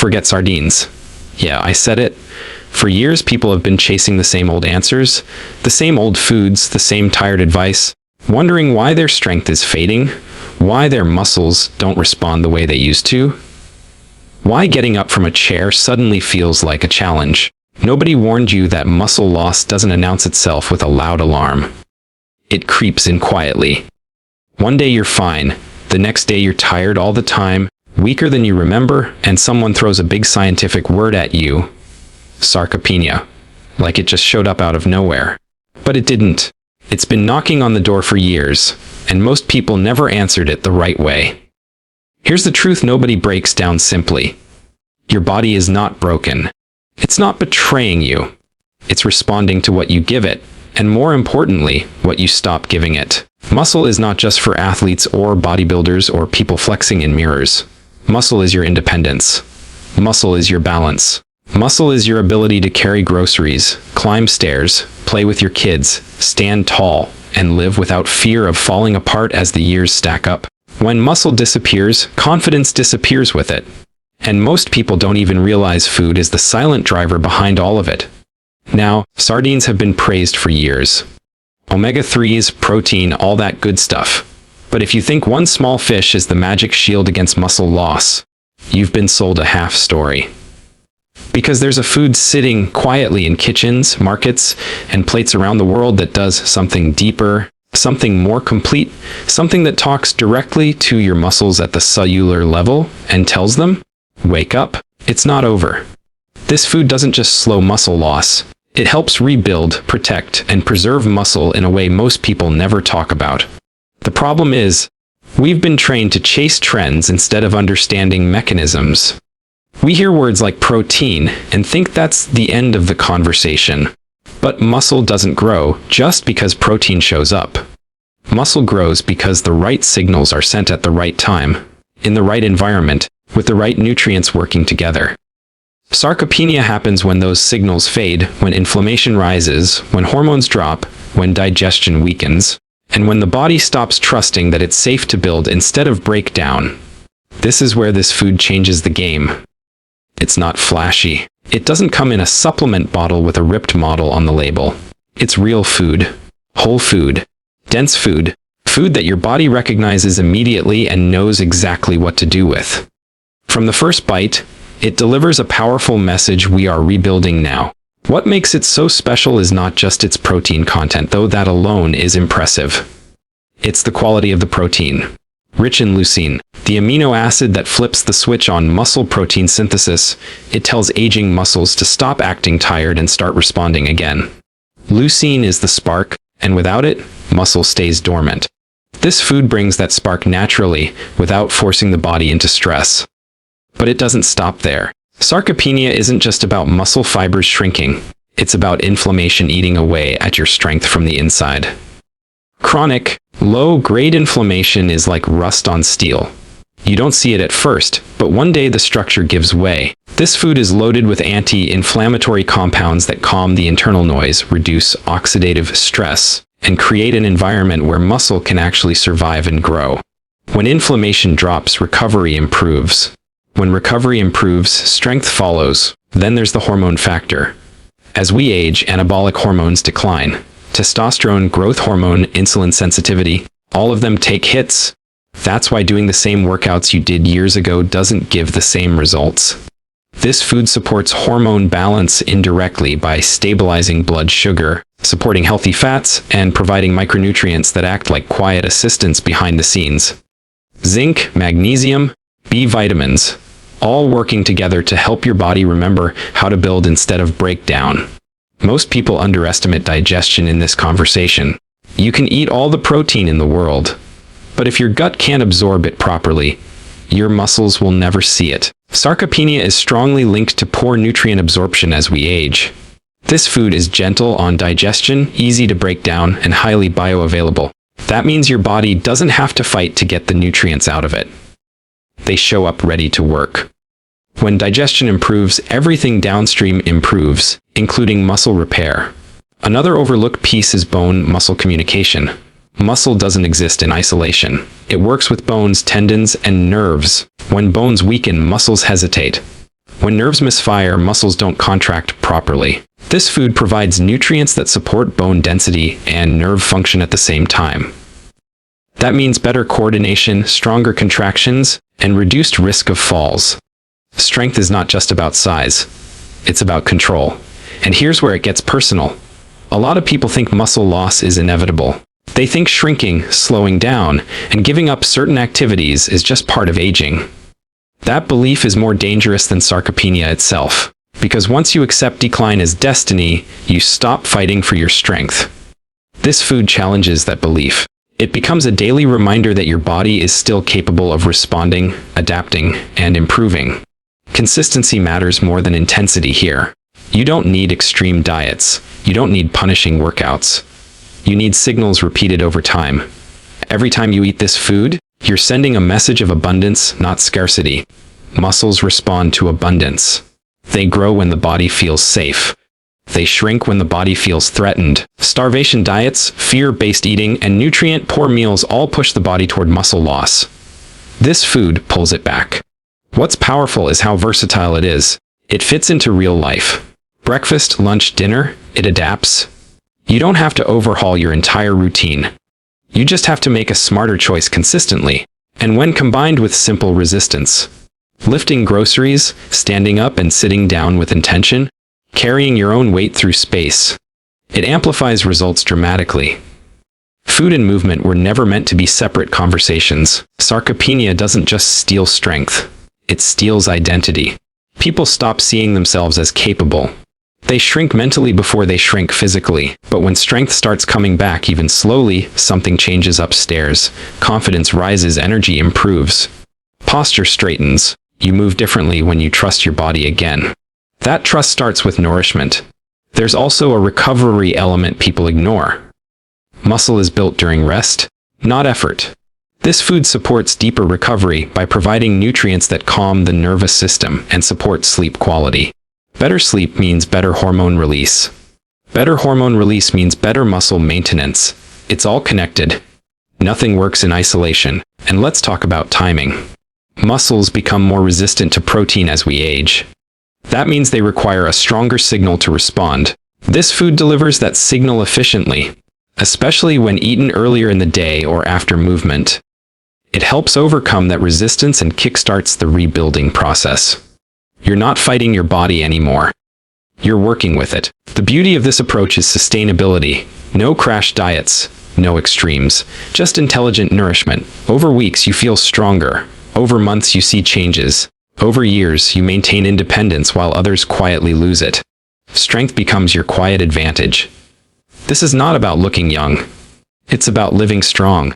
Forget sardines. Yeah, I said it. For years, people have been chasing the same old answers, the same old foods, the same tired advice, wondering why their strength is fading, why their muscles don't respond the way they used to, why getting up from a chair suddenly feels like a challenge. Nobody warned you that muscle loss doesn't announce itself with a loud alarm. It creeps in quietly. One day you're fine, the next day you're tired all the time, weaker than you remember, and someone throws a big scientific word at you. Sarcopenia. Like it just showed up out of nowhere. But it didn't. It's been knocking on the door for years, and most people never answered it the right way. Here's the truth nobody breaks down simply. Your body is not broken. It's not betraying you. It's responding to what you give it, and more importantly, what you stop giving it. Muscle is not just for athletes or bodybuilders or people flexing in mirrors. Muscle is your independence. Muscle is your balance. Muscle is your ability to carry groceries, climb stairs, play with your kids, stand tall, and live without fear of falling apart as the years stack up. When muscle disappears, confidence disappears with it. And most people don't even realize food is the silent driver behind all of it. Now, sardines have been praised for years. Omega-3s, protein, all that good stuff. But if you think one small fish is the magic shield against muscle loss, you've been sold a half story. Because there's a food sitting quietly in kitchens, markets, and plates around the world that does something deeper, something more complete, something that talks directly to your muscles at the cellular level and tells them, wake up, it's not over. This food doesn't just slow muscle loss. It helps rebuild, protect, and preserve muscle in a way most people never talk about. The problem is, we've been trained to chase trends instead of understanding mechanisms. We hear words like protein and think that's the end of the conversation. But muscle doesn't grow just because protein shows up. Muscle grows because the right signals are sent at the right time, in the right environment, with the right nutrients working together. Sarcopenia happens when those signals fade, when inflammation rises, when hormones drop, when digestion weakens, and when the body stops trusting that it's safe to build instead of break down. This is where this food changes the game. It's not flashy. It doesn't come in a supplement bottle with a ripped model on the label. It's real food. Whole food. Dense food. Food that your body recognizes immediately and knows exactly what to do with. From the first bite, it delivers a powerful message: we are rebuilding now. What makes it so special is not just its protein content, though that alone is impressive. It's the quality of the protein. Rich in leucine, the amino acid that flips the switch on muscle protein synthesis, it tells aging muscles to stop acting tired and start responding again. Leucine is the spark, and without it, muscle stays dormant. This food brings that spark naturally, without forcing the body into stress. But it doesn't stop there. Sarcopenia isn't just about muscle fibers shrinking. It's about inflammation eating away at your strength from the inside. Chronic, low-grade inflammation is like rust on steel. You don't see it at first, but one day the structure gives way. This food is loaded with anti-inflammatory compounds that calm the internal noise, reduce oxidative stress, and create an environment where muscle can actually survive and grow. When inflammation drops, recovery improves. When recovery improves, strength follows. Then there's the hormone factor. As we age, anabolic hormones decline. Testosterone, growth hormone, insulin sensitivity, all of them take hits. That's why doing the same workouts you did years ago doesn't give the same results. This food supports hormone balance indirectly by stabilizing blood sugar, supporting healthy fats, and providing micronutrients that act like quiet assistants behind the scenes. Zinc, magnesium, B vitamins, all working together to help your body remember how to build instead of break down. Most people underestimate digestion in this conversation. You can eat all the protein in the world, but if your gut can't absorb it properly, your muscles will never see it. Sarcopenia is strongly linked to poor nutrient absorption as we age. This food is gentle on digestion, easy to break down, and highly bioavailable. That means your body doesn't have to fight to get the nutrients out of it. They show up ready to work. When digestion improves, everything downstream improves, including muscle repair. Another overlooked piece is bone-muscle communication. Muscle doesn't exist in isolation. It works with bones, tendons, and nerves. When bones weaken, muscles hesitate. When nerves misfire, muscles don't contract properly. This food provides nutrients that support bone density and nerve function at the same time. That means better coordination, stronger contractions, and reduced risk of falls. Strength is not just about size. It's about control. And here's where it gets personal. A lot of people think muscle loss is inevitable. They think shrinking, slowing down, and giving up certain activities is just part of aging. That belief is more dangerous than sarcopenia itself, because once you accept decline as destiny, you stop fighting for your strength. This food challenges that belief. It becomes a daily reminder that your body is still capable of responding, adapting, and improving. Consistency matters more than intensity here. You don't need extreme diets. You don't need punishing workouts. You need signals repeated over time. Every time you eat this food, you're sending a message of abundance, not scarcity. Muscles respond to abundance. They grow when the body feels safe. They shrink when the body feels threatened. Starvation diets, fear-based eating, and nutrient-poor meals all push the body toward muscle loss. This food pulls it back. What's powerful is how versatile it is. It fits into real life. Breakfast, lunch, dinner, it adapts. You don't have to overhaul your entire routine. You just have to make a smarter choice consistently. And when combined with simple resistance, lifting groceries, standing up and sitting down with intention, carrying your own weight through space, it amplifies results dramatically. Food and movement were never meant to be separate conversations. Sarcopenia doesn't just steal strength. It steals identity. People stop seeing themselves as capable. They shrink mentally before they shrink physically. But when strength starts coming back even slowly, something changes upstairs. Confidence rises, energy improves. Posture straightens. You move differently when you trust your body again. That trust starts with nourishment. There's also a recovery element people ignore. Muscle is built during rest, not effort. This food supports deeper recovery by providing nutrients that calm the nervous system and support sleep quality. Better sleep means better hormone release. Better hormone release means better muscle maintenance. It's all connected. Nothing works in isolation. And let's talk about timing. Muscles become more resistant to protein as we age. That means they require a stronger signal to respond. This food delivers that signal efficiently, especially when eaten earlier in the day or after movement. It helps overcome that resistance and kickstarts the rebuilding process. You're not fighting your body anymore. You're working with it. The beauty of this approach is sustainability. No crash diets, no extremes, just intelligent nourishment. Over weeks you feel stronger. Over months you see changes. Over years you maintain independence while others quietly lose it. Strength becomes your quiet advantage. This is not about looking young. It's about living strong.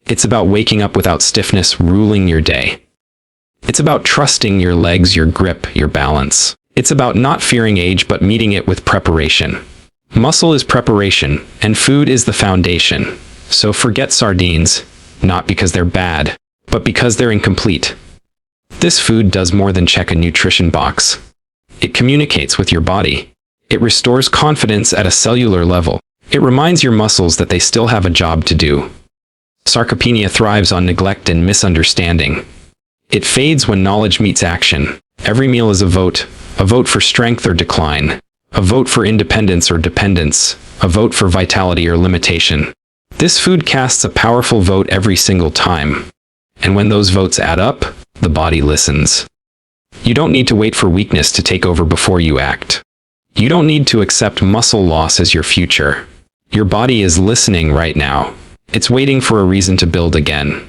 It's about waking up without stiffness ruling your day. It's about trusting your legs, your grip, your balance. It's about not fearing age but meeting it with preparation. Muscle is preparation, and food is the foundation. So forget sardines, not because they're bad, but because they're incomplete. This food does more than check a nutrition box. It communicates with your body. It restores confidence at a cellular level. It reminds your muscles that they still have a job to do. Sarcopenia thrives on neglect and misunderstanding. It fades when knowledge meets action. Every meal is a vote for strength or decline, a vote for independence or dependence, a vote for vitality or limitation. This food casts a powerful vote every single time. And when those votes add up, the body listens. You don't need to wait for weakness to take over before you act. You don't need to accept muscle loss as your future. Your body is listening right now. It's waiting for a reason to build again.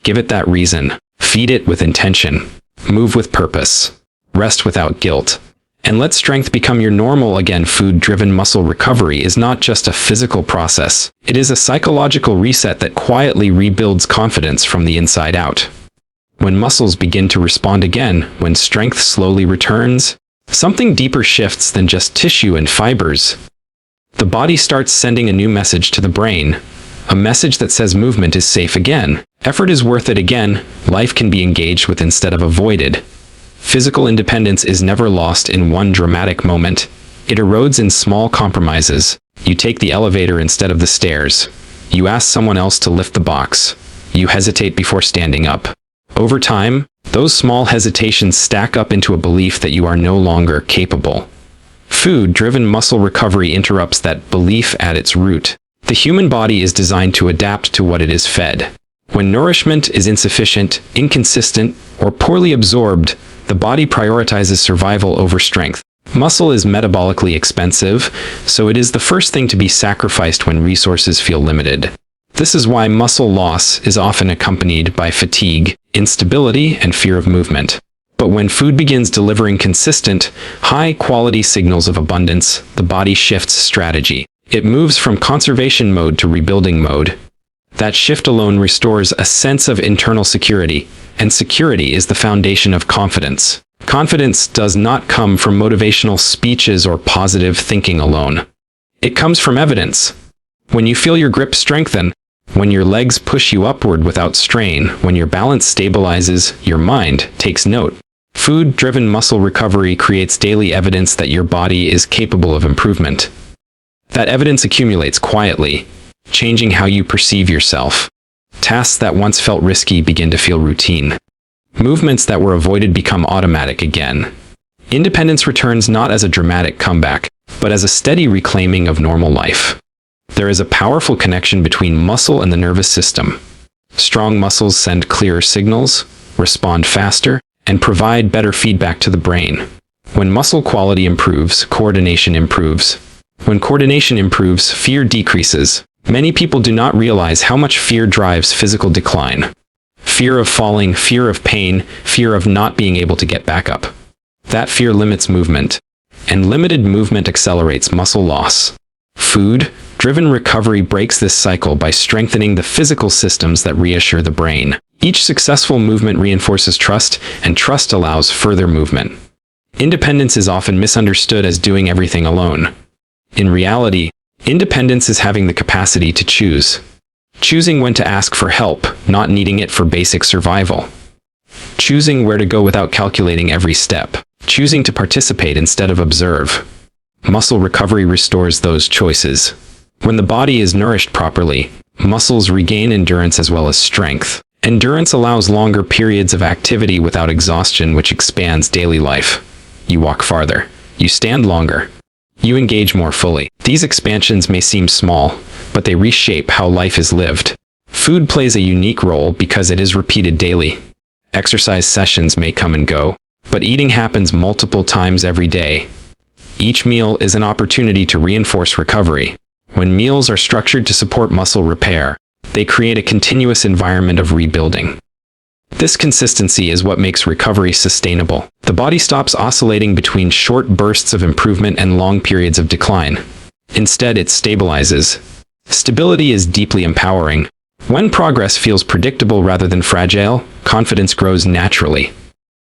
Give it that reason. Feed it with intention. Move with purpose. Rest without guilt. And let strength become your normal again. Food-driven muscle recovery is not just a physical process. It is a psychological reset that quietly rebuilds confidence from the inside out. When muscles begin to respond again, when strength slowly returns, something deeper shifts than just tissue and fibers. The body starts sending a new message to the brain. A message that says movement is safe again. Effort is worth it again. Life can be engaged with instead of avoided. Physical independence is never lost in one dramatic moment. It erodes in small compromises. You take the elevator instead of the stairs. You ask someone else to lift the box. You hesitate before standing up. Over time, those small hesitations stack up into a belief that you are no longer capable. Food-driven muscle recovery interrupts that belief at its root. The human body is designed to adapt to what it is fed. When nourishment is insufficient, inconsistent, or poorly absorbed, the body prioritizes survival over strength. Muscle is metabolically expensive, so it is the first thing to be sacrificed when resources feel limited. This is why muscle loss is often accompanied by fatigue, instability, and fear of movement. But when food begins delivering consistent, high-quality signals of abundance, the body shifts strategy. It moves from conservation mode to rebuilding mode. That shift alone restores a sense of internal security, and security is the foundation of confidence. Confidence does not come from motivational speeches or positive thinking alone. It comes from evidence. When you feel your grip strengthen, when your legs push you upward without strain, when your balance stabilizes, your mind takes note. Food-driven muscle recovery creates daily evidence that your body is capable of improvement. That evidence accumulates quietly, changing how you perceive yourself. Tasks that once felt risky begin to feel routine. Movements that were avoided become automatic again. Independence returns not as a dramatic comeback, but as a steady reclaiming of normal life. There is a powerful connection between muscle and the nervous system. Strong muscles send clearer signals, respond faster, and provide better feedback to the brain. When muscle quality improves, coordination improves. When coordination improves, fear decreases. Many people do not realize how much fear drives physical decline. Fear of falling, fear of pain, fear of not being able to get back up. That fear limits movement, and limited movement accelerates muscle loss. Food-driven recovery breaks this cycle by strengthening the physical systems that reassure the brain. Each successful movement reinforces trust, and trust allows further movement. Independence is often misunderstood as doing everything alone. In reality, independence is having the capacity to choose. Choosing when to ask for help, not needing it for basic survival. Choosing where to go without calculating every step. Choosing to participate instead of observe. Muscle recovery restores those choices. When the body is nourished properly, muscles regain endurance as well as strength. Endurance allows longer periods of activity without exhaustion, which expands daily life. You walk farther. You stand longer. You engage more fully. These expansions may seem small, but they reshape how life is lived. Food plays a unique role because it is repeated daily. Exercise sessions may come and go, but eating happens multiple times every day. Each meal is an opportunity to reinforce recovery. When meals are structured to support muscle repair, they create a continuous environment of rebuilding. This consistency is what makes recovery sustainable. The body stops oscillating between short bursts of improvement and long periods of decline. Instead, it stabilizes. Stability is deeply empowering. When progress feels predictable rather than fragile, confidence grows naturally.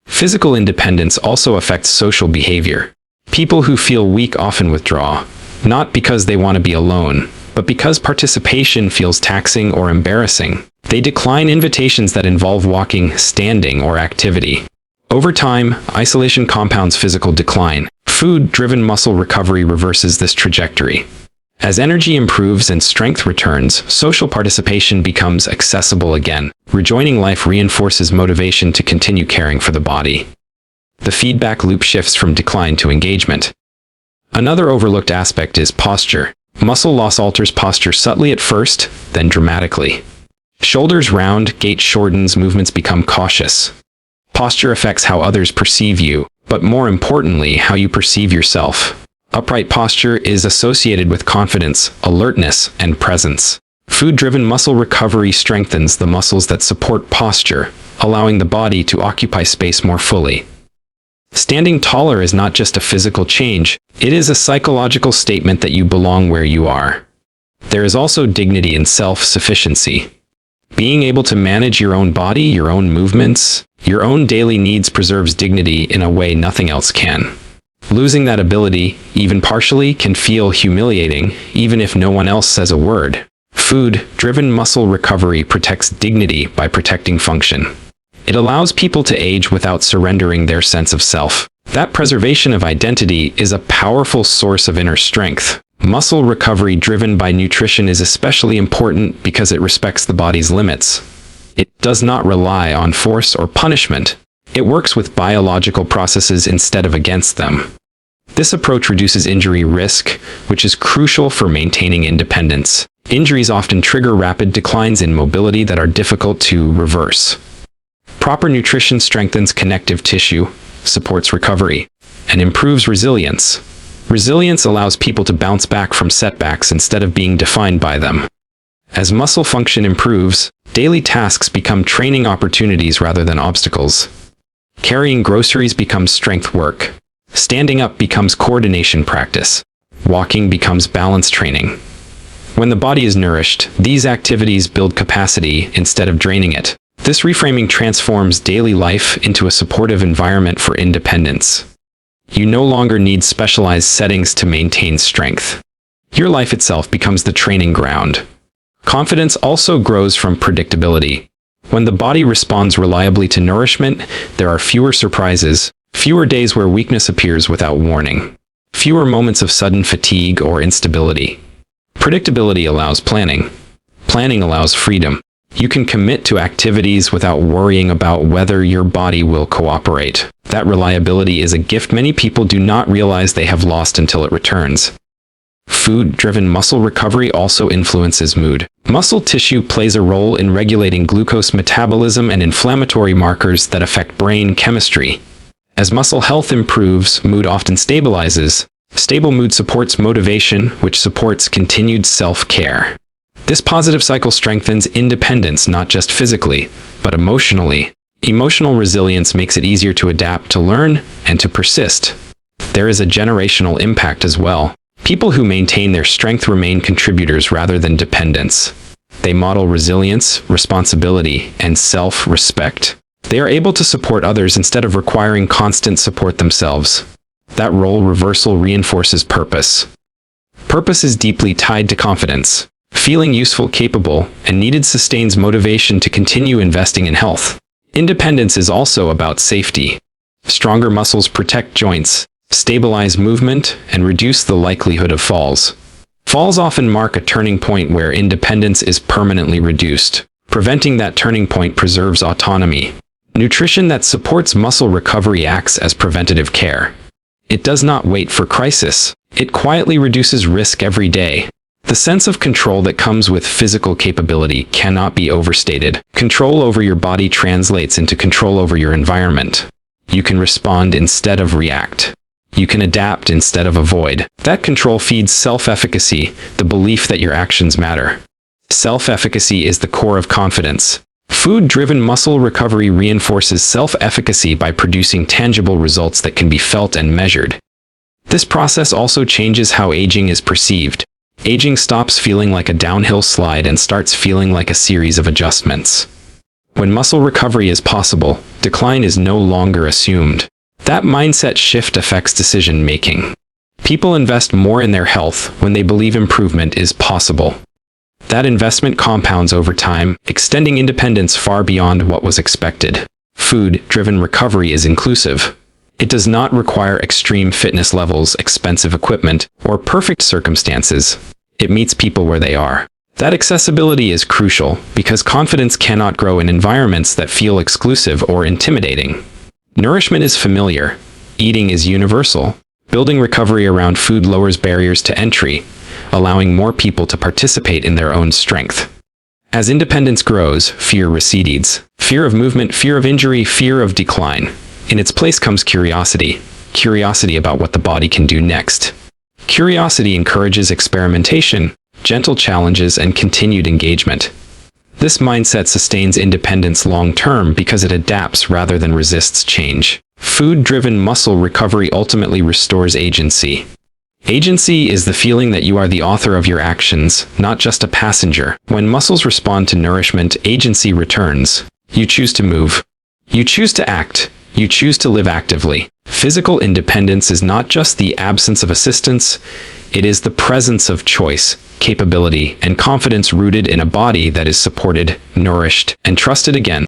Physical independence also affects social behavior. People who feel weak often withdraw, not because they want to be alone, but because participation feels taxing or embarrassing. They decline invitations that involve walking, standing, or activity. Over time, isolation compounds physical decline. Food-driven muscle recovery reverses this trajectory. As energy improves and strength returns, social participation becomes accessible again. Rejoining life reinforces motivation to continue caring for the body. The feedback loop shifts from decline to engagement. Another overlooked aspect is posture. Muscle loss alters posture subtly at first, then dramatically. Shoulders round, gait shortens, movements become cautious. Posture affects how others perceive you, but more importantly, how you perceive yourself. Upright posture is associated with confidence, alertness, and presence. Food-driven muscle recovery strengthens the muscles that support posture, allowing the body to occupy space more fully. Standing taller is not just a physical change, it is a psychological statement that you belong where you are. There is also dignity in self-sufficiency. Being able to manage your own body, your own movements, your own daily needs preserves dignity in a way nothing else can. Losing that ability, even partially, can feel humiliating, even if no one else says a word. Food-driven muscle recovery protects dignity by protecting function. It allows people to age without surrendering their sense of self. That preservation of identity is a powerful source of inner strength. Muscle recovery driven by nutrition is especially important because it respects the body's limits. It does not rely on force or punishment. It works with biological processes instead of against them. This approach reduces injury risk, which is crucial for maintaining independence. Injuries often trigger rapid declines in mobility that are difficult to reverse. Proper nutrition strengthens connective tissue, supports recovery, and improves resilience. Resilience allows people to bounce back from setbacks instead of being defined by them. As muscle function improves, daily tasks become training opportunities rather than obstacles. Carrying groceries becomes strength work. Standing up becomes coordination practice. Walking becomes balance training. When the body is nourished, these activities build capacity instead of draining it. This reframing transforms daily life into a supportive environment for independence. You no longer need specialized settings to maintain strength. Your life itself becomes the training ground. Confidence also grows from predictability. When the body responds reliably to nourishment, there are fewer surprises, fewer days where weakness appears without warning, fewer moments of sudden fatigue or instability. Predictability allows planning. Planning allows freedom. You can commit to activities without worrying about whether your body will cooperate. That reliability is a gift many people do not realize they have lost until it returns. Food-driven muscle recovery also influences mood. Muscle tissue plays a role in regulating glucose metabolism and inflammatory markers that affect brain chemistry. As muscle health improves, mood often stabilizes. Stable mood supports motivation, which supports continued self-care. This positive cycle strengthens independence not just physically, but emotionally. Emotional resilience makes it easier to adapt, to learn, and to persist. There is a generational impact as well. People who maintain their strength remain contributors rather than dependents. They model resilience, responsibility, and self-respect. They are able to support others instead of requiring constant support themselves. That role reversal reinforces purpose. Purpose is deeply tied to confidence. Feeling useful, capable, and needed sustains motivation to continue investing in health. Independence is also about safety. Stronger muscles protect joints, stabilize movement, and reduce the likelihood of falls. Falls often mark a turning point where independence is permanently reduced. Preventing that turning point preserves autonomy. Nutrition that supports muscle recovery acts as preventative care. It does not wait for crisis. It quietly reduces risk every day. The sense of control that comes with physical capability cannot be overstated. Control over your body translates into control over your environment. You can respond instead of react. You can adapt instead of avoid. That control feeds self-efficacy, the belief that your actions matter. Self-efficacy is the core of confidence. Food-driven muscle recovery reinforces self-efficacy by producing tangible results that can be felt and measured. This process also changes how aging is perceived. Aging stops feeling like a downhill slide and starts feeling like a series of adjustments. When muscle recovery is possible, decline is no longer assumed. That mindset shift affects decision-making. People invest more in their health when they believe improvement is possible. That investment compounds over time, extending independence far beyond what was expected. Food-driven recovery is inclusive. It does not require extreme fitness levels, expensive equipment, or perfect circumstances. It meets people where they are. That accessibility is crucial because confidence cannot grow in environments that feel exclusive or intimidating. Nourishment is familiar. Eating is universal. Building recovery around food lowers barriers to entry, allowing more people to participate in their own strength. As independence grows, fear recedes. Fear of movement, fear of injury, fear of decline. In its place comes curiosity. Curiosity about what the body can do next. Curiosity encourages experimentation, gentle challenges, and continued engagement. This mindset sustains independence long-term because it adapts rather than resists change. Food-driven muscle recovery ultimately restores agency. Agency is the feeling that you are the author of your actions, not just a passenger. When muscles respond to nourishment, agency returns. You choose to move. You choose to act. You choose to live actively. Physical independence is not just the absence of assistance, it is the presence of choice, capability, and confidence rooted in a body that is supported, nourished, and trusted again.